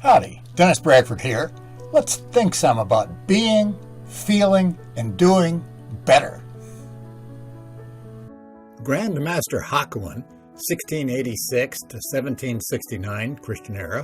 Howdy, Dennis Bradford here. Let's think some about being, feeling, and doing better. Grand Master Hakuin, 1686 to 1769 Christian era,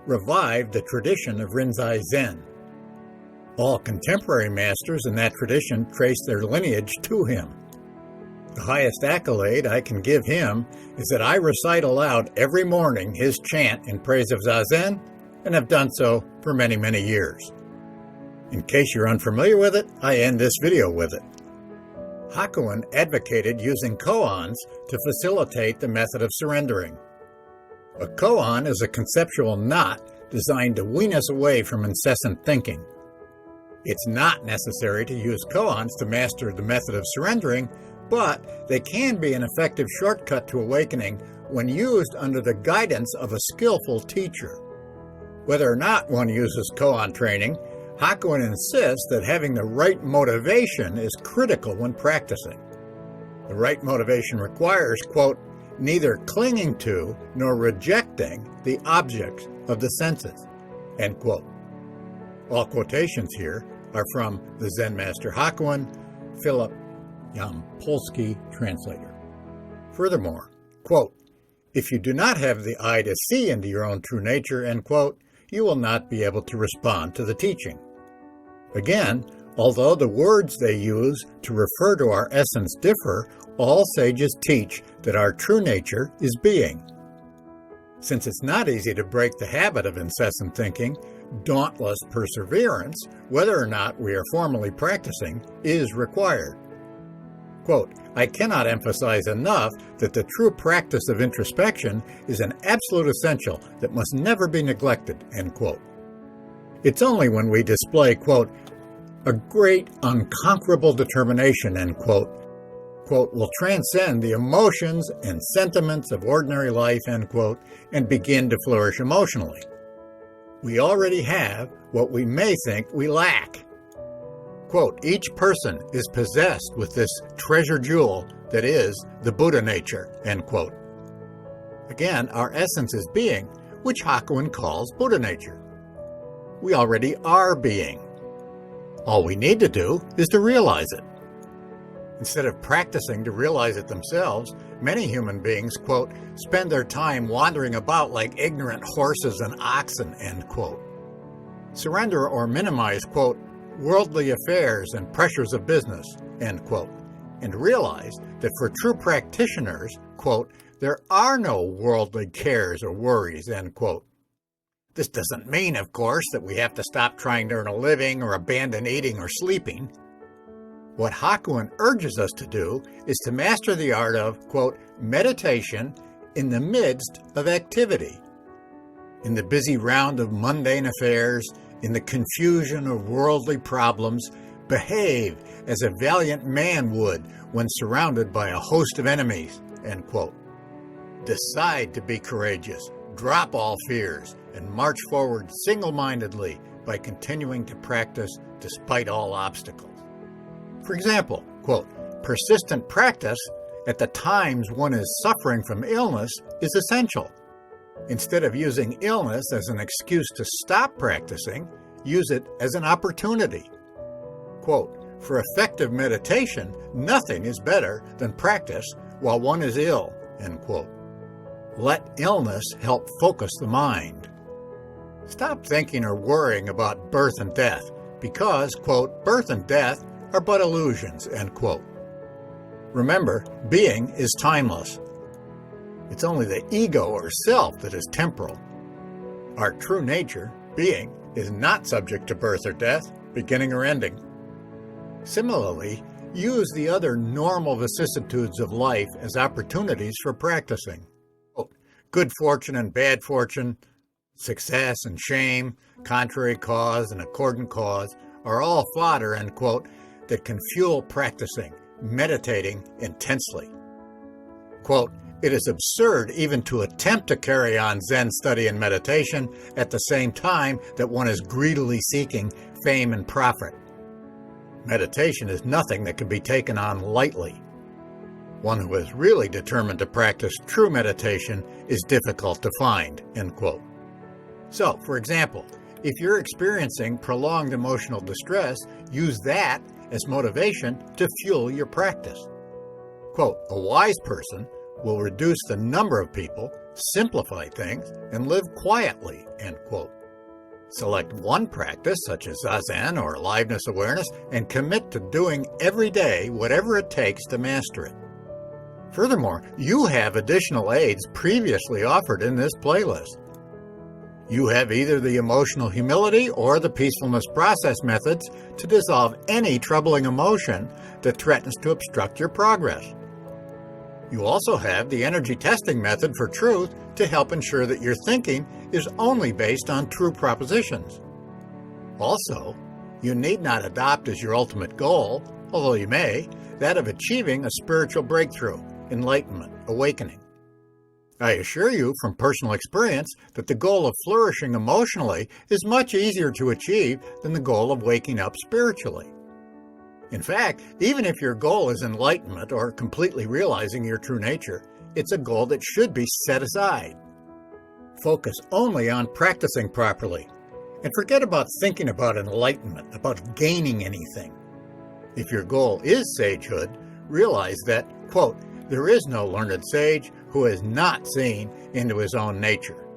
revived the tradition of Rinzai Zen. All contemporary masters in that tradition trace their lineage to him. The highest accolade I can give him is that I recite aloud every morning his chant in praise of zazen, and have done so for many, many years. In case you're unfamiliar with it, I end this video with it. Hakuin advocated using koans to facilitate the method of surrendering. A koan is a conceptual knot designed to wean us away from incessant thinking. It's not necessary to use koans to master the method of surrendering, but they can be an effective shortcut to awakening when used under the guidance of a skillful teacher. Whether or not one uses koan training, Hakuin insists that having the right motivation is critical when practicing. The right motivation requires, quote, neither clinging to nor rejecting the objects of the senses, end quote. All quotations here are from the Zen Master Hakuin, Philip Yampolsky translator. Furthermore, quote, if you do not have the eye to see into your own true nature, end quote, you will not be able to respond to the teaching. Again, although the words they use to refer to our essence differ, all sages teach that our true nature is being. Since it's not easy to break the habit of incessant thinking, dauntless perseverance, whether or not we are formally practicing, is required. Quote, I cannot emphasize enough that the true practice of introspection is an absolute essential that must never be neglected, end quote. It's only when we display, quote, a great unconquerable determination, end quote, will transcend the emotions and sentiments of ordinary life, end quote, and begin to flourish emotionally. We already have what we may think we lack. Quote, each person is possessed with this treasure jewel that is the Buddha nature, end quote. Again, our essence is being, which Hakuin calls Buddha nature. We already are being. All we need to do is to realize it. Instead of practicing to realize it themselves, many human beings, quote, spend their time wandering about like ignorant horses and oxen, end quote. Surrender or minimize, quote, worldly affairs and pressures of business, end quote, and realize that for true practitioners, quote, there are no worldly cares or worries, end quote. This doesn't mean, of course, that we have to stop trying to earn a living or abandon eating or sleeping. What Hakuin urges us to do is to master the art of, quote, meditation in the midst of activity. In the busy round of mundane affairs, in the confusion of worldly problems, behave as a valiant man would when surrounded by a host of enemies, end quote. Decide to be courageous, drop all fears, and march forward single-mindedly by continuing to practice despite all obstacles. For example, quote, persistent practice at the times one is suffering from illness is essential. Instead of using illness as an excuse to stop practicing, use it as an opportunity. Quote, for effective meditation, nothing is better than practice while one is ill, end quote. Let illness help focus the mind. Stop thinking or worrying about birth and death because, quote, birth and death are but illusions, end quote. Remember, being is timeless. It's only the ego or self that is temporal. Our true nature, being, is not subject to birth or death, beginning or ending. Similarly, use the other normal vicissitudes of life as opportunities for practicing. Good fortune and bad fortune, success and shame, contrary cause and accordant cause are all fodder, end quote, that can fuel practicing, meditating intensely. Quote, it is absurd even to attempt to carry on Zen study and meditation at the same time that one is greedily seeking fame and profit. Meditation is nothing that can be taken on lightly. One who is really determined to practice true meditation is difficult to find, end quote. So, for example, if you're experiencing prolonged emotional distress, use that as motivation to fuel your practice. Quote, a wise person will reduce the number of people, simplify things, and live quietly, end quote. Select one practice, such as zazen or aliveness awareness, and commit to doing every day whatever it takes to master it. Furthermore, you have additional aids previously offered in this playlist. You have either the emotional humility or the peacefulness process methods to dissolve any troubling emotion that threatens to obstruct your progress. You also have the energy testing method for truth to help ensure that your thinking is only based on true propositions. Also, you need not adopt as your ultimate goal, although you may, that of achieving a spiritual breakthrough, enlightenment, awakening. I assure you from personal experience that the goal of flourishing emotionally is much easier to achieve than the goal of waking up spiritually. In fact, even if your goal is enlightenment or completely realizing your true nature, it's a goal that should be set aside. Focus only on practicing properly, and forget about thinking about enlightenment, about gaining anything. If your goal is sagehood, realize that, quote, there is no learned sage who has not seen into his own nature.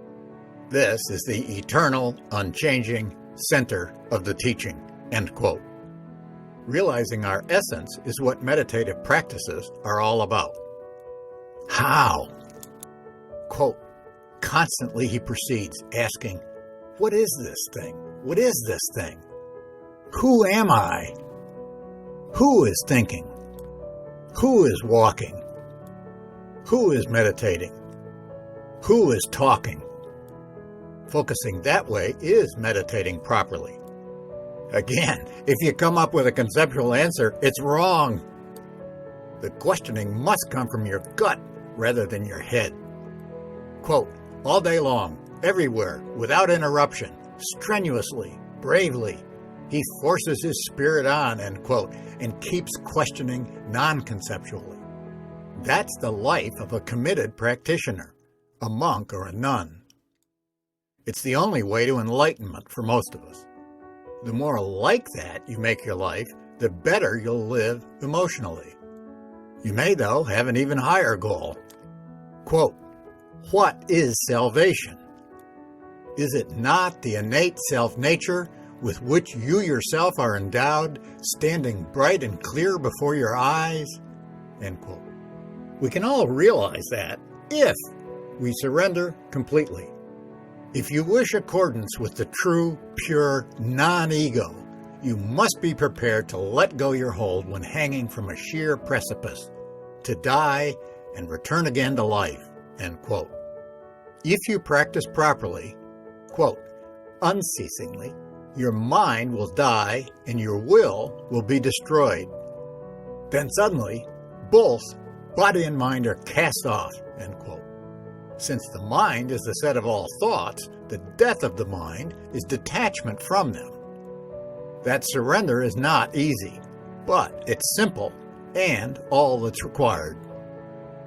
This is the eternal, unchanging center of the teaching, end quote. Realizing our essence is what meditative practices are all about. How? Quote, constantly he proceeds, asking, what is this thing? What is this thing? Who am I? Who is thinking? Who is walking? Who is meditating? Who is talking? Focusing that way is meditating properly. Again, if you come up with a conceptual answer, it's wrong. The questioning must come from your gut rather than your head. Quote, all day long, everywhere, without interruption, strenuously, bravely, he forces his spirit on, end quote, and keeps questioning non-conceptually. That's the life of a committed practitioner, a monk or a nun. It's the only way to enlightenment for most of us. The more like that you make your life, the better you'll live emotionally. You may, though, have an even higher goal. Quote, what is salvation? Is it not the innate self-nature with which you yourself are endowed, standing bright and clear before your eyes? End quote. We can all realize that if we surrender completely. If you wish accordance with the true, pure, non-ego, you must be prepared to let go your hold when hanging from a sheer precipice, to die and return again to life, end quote. If you practice properly, quote, unceasingly, your mind will die and your will be destroyed. Then suddenly, both body and mind are cast off, end quote. Since the mind is the set of all thoughts, the death of the mind is detachment from them. That surrender is not easy, but it's simple and all that's required.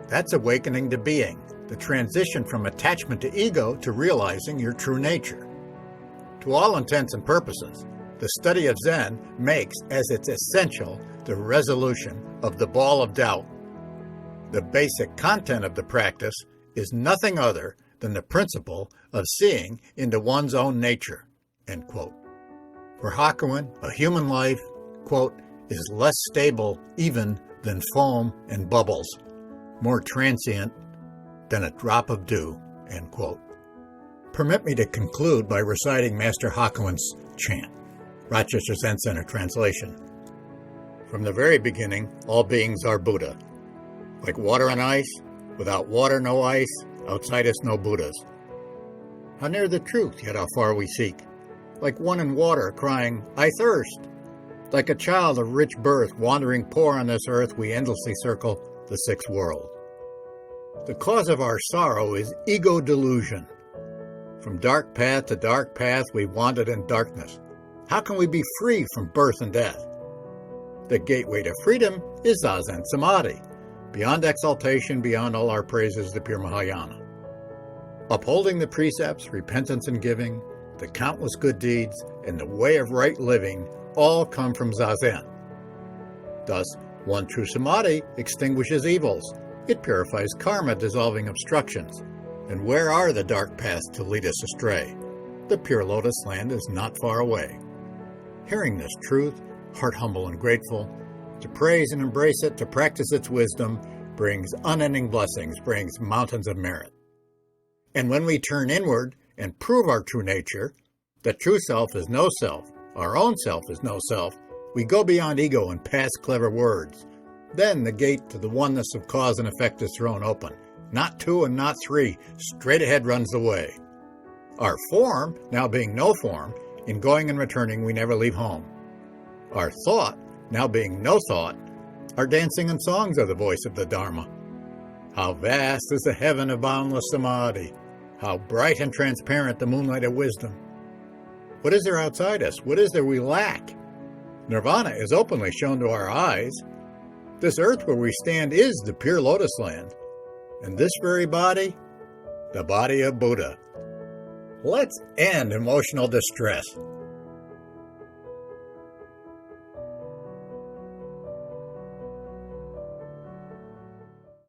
That's awakening to being, the transition from attachment to ego to realizing your true nature. To all intents and purposes, the study of Zen makes as its essential the resolution of the ball of doubt. The basic content of the practice is nothing other than the principle of seeing into one's own nature, end quote. For Hakuin, a human life, quote, is less stable even than foam and bubbles, more transient than a drop of dew, end quote. Permit me to conclude by reciting Master Hakuin's chant, Rochester Zen Center translation. From the very beginning, all beings are Buddha. Like water and ice, without water no ice, outside us no Buddhas. How near the truth, yet how far we seek. Like one in water, crying, I thirst. Like a child of rich birth, wandering poor on this earth, we endlessly circle the sixth world. The cause of our sorrow is ego delusion. From dark path to dark path, we wandered in darkness. How can we be free from birth and death? The gateway to freedom is zazen samadhi. Beyond exaltation, beyond all our praises, the pure Mahayana. Upholding the precepts, repentance and giving, the countless good deeds, and the way of right living all come from zazen. Thus, one true samadhi extinguishes evils. It purifies karma, dissolving obstructions. And where are the dark paths to lead us astray? The pure lotus land is not far away. Hearing this truth, heart humble and grateful, to praise and embrace it, to practice its wisdom, brings unending blessings, brings mountains of merit. And when we turn inward and prove our true nature, that true self is no self, our own self is no self, we go beyond ego and past clever words. Then the gate to the oneness of cause and effect is thrown open. Not two and not three, straight ahead runs the way. Our form, now being no form, in going and returning we never leave home. Our thought, now being no thought, our dancing and songs are the voice of the Dharma. How vast is the heaven of boundless samadhi! How bright and transparent the moonlight of wisdom! What is there outside us? What is there we lack? Nirvana is openly shown to our eyes. This earth where we stand is the pure lotus land. And this very body, the body of Buddha. Let's end emotional distress.